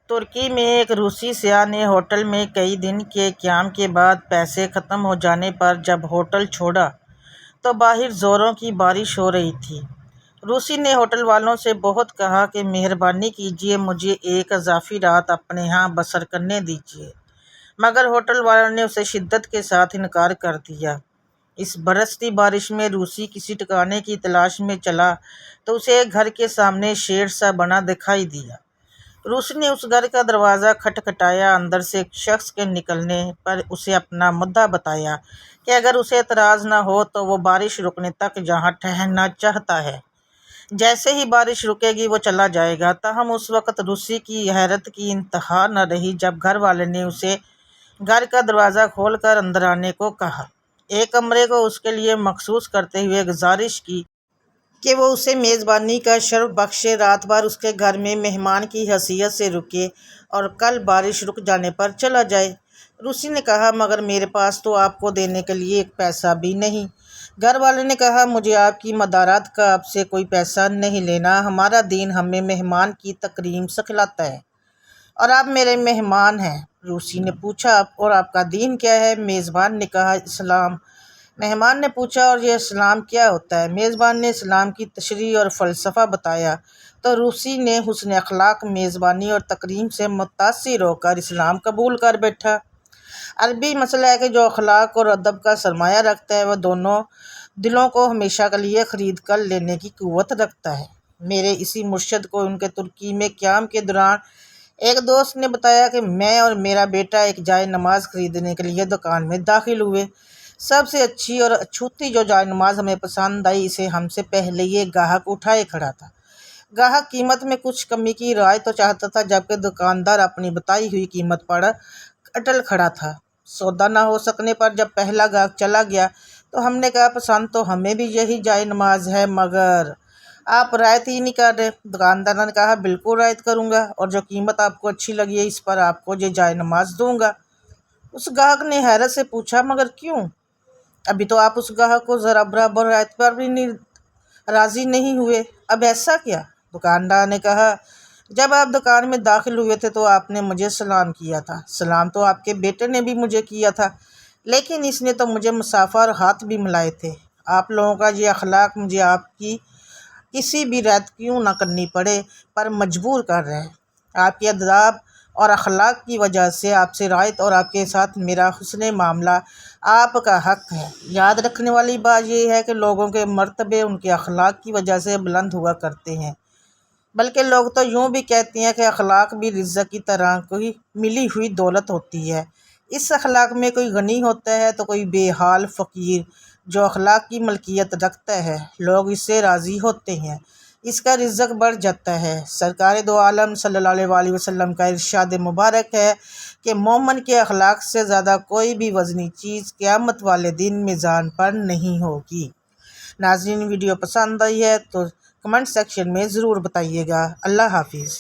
ترکی میں ایک روسی سیاح نے ہوٹل میں کئی دن کے قیام کے بعد پیسے ختم ہو جانے پر جب ہوٹل چھوڑا تو باہر زوروں کی بارش ہو رہی تھی۔ روسی نے ہوٹل والوں سے بہت کہا کہ مہربانی کیجیے مجھے ایک اضافی رات اپنے ہاں بسر کرنے دیجیے، مگر ہوٹل والوں نے اسے شدت کے ساتھ انکار کر دیا۔ اس برستی بارش میں روسی کسی ٹھکانے کی تلاش میں چلا تو اسے ایک گھر کے سامنے شیڈ سا بنا دکھائی دیا۔ روسی نے اس گھر کا دروازہ کھٹکھٹایا۔ اندر سے ایک شخص کے نکلنے پر اسے اپنا مدعا بتایا کہ اگر اسے اعتراض نہ ہو تو وہ بارش رکنے تک یہاں ٹھہرنا چاہتا ہے۔ جیسے ہی بارش رکے گی وہ چلا جائے گا۔ تاہم اس وقت روسی کی حیرت کی انتہا نہ رہی جب گھر والے نے اسے گھر کا دروازہ کھول کر اندر آنے کو کہا، ایک کمرے کو اس کے لیے مخصوص کرتے ہوئے گزارش کی کہ وہ اسے میزبانی کا شرف بخشے، رات بھر اس کے گھر میں مہمان کی حیثیت سے رکے اور کل بارش رک جانے پر چلا جائے۔ روسی نے کہا، مگر میرے پاس تو آپ کو دینے کے لیے ایک پیسہ بھی نہیں۔ گھر والے نے کہا، مجھے آپ کی مدارات کا آپ سے کوئی پیسہ نہیں لینا۔ ہمارا دین ہمیں مہمان کی تکریم سکھلاتا ہے اور آپ میرے مہمان ہیں۔ روسی نے پوچھا، اور آپ کا دین کیا ہے؟ میزبان نے کہا، اسلام۔ مہمان نے پوچھا، اور یہ اسلام کیا ہوتا ہے؟ میزبان نے اسلام کی تشریح اور فلسفہ بتایا تو روسی نے حسن اخلاق، میزبانی اور تکریم سے متاثر ہو کر اسلام قبول کر بیٹھا۔ عربی مسئلہ ہے کہ جو اخلاق اور ادب کا سرمایہ رکھتا ہے وہ دونوں دلوں کو ہمیشہ کے لیے خرید کر لینے کی قوت رکھتا ہے۔ میرے اسی مرشد کو ان کے ترکی میں قیام کے دوران ایک دوست نے بتایا کہ میں اور میرا بیٹا ایک جائے نماز خریدنے کے لیے دکان میں داخل ہوئے۔ سب سے اچھی اور اچھوتی جو جائے نماز ہمیں پسند آئی، اسے ہم سے پہلے یہ گاہک اٹھائے کھڑا تھا۔ گاہک قیمت میں کچھ کمی کی رائے تو چاہتا تھا، جبکہ دکاندار اپنی بتائی ہوئی قیمت پر اٹل کھڑا تھا۔ سودا نہ ہو سکنے پر جب پہلا گاہک چلا گیا تو ہم نے کہا، پسند تو ہمیں بھی یہی جائے نماز ہے، مگر آپ رعایت ہی نہیں کر رہے۔ دکاندار نے کہا، بالکل رعایت کروں گا، اور جو قیمت آپ کو اچھی لگی ہے اس پر آپ کو یہ جائے نماز دوں گا۔ اس گاہک نے حیرت سے پوچھا، مگر کیوں؟ ابھی تو آپ اس گاہک کو ذرا برابر رعایت پر بھی راضی نہیں ہوئے، اب ایسا کیا؟ دکاندار نے کہا، جب آپ دکان میں داخل ہوئے تھے تو آپ نے مجھے سلام کیا تھا۔ سلام تو آپ کے بیٹے نے بھی مجھے کیا تھا، لیکن اس نے تو مجھے مصافحہ اور ہاتھ بھی ملائے تھے۔ آپ لوگوں کا یہ اخلاق مجھے آپ کی کسی بھی رعایت کیوں نہ کرنی پڑے پر مجبور کر رہے ہیں۔ آپ کے آداب اور اخلاق کی وجہ سے آپ سے رعایت اور آپ کے ساتھ میرا حسن معاملہ آپ کا حق ہے۔ یاد رکھنے والی بات یہ ہے کہ لوگوں کے مرتبے ان کے اخلاق کی وجہ سے بلند ہوا کرتے ہیں، بلکہ لوگ تو یوں بھی کہتے ہیں کہ اخلاق بھی رزق کی طرح کوئی ملی ہوئی دولت ہوتی ہے۔ اس اخلاق میں کوئی غنی ہوتا ہے تو کوئی بے حال فقیر۔ جو اخلاق کی ملکیت رکھتا ہے لوگ اس سے راضی ہوتے ہیں، اس کا رزق بڑھ جاتا ہے۔ سرکار دو عالم صلی اللہ علیہ وسلم کا ارشاد مبارک ہے کہ مومن کے اخلاق سے زیادہ کوئی بھی وزنی چیز قیامت والے دن میزان پر نہیں ہوگی۔ ناظرین، ویڈیو پسند آئی ہے تو کمنٹ سیکشن میں ضرور بتائیے گا۔ اللہ حافظ۔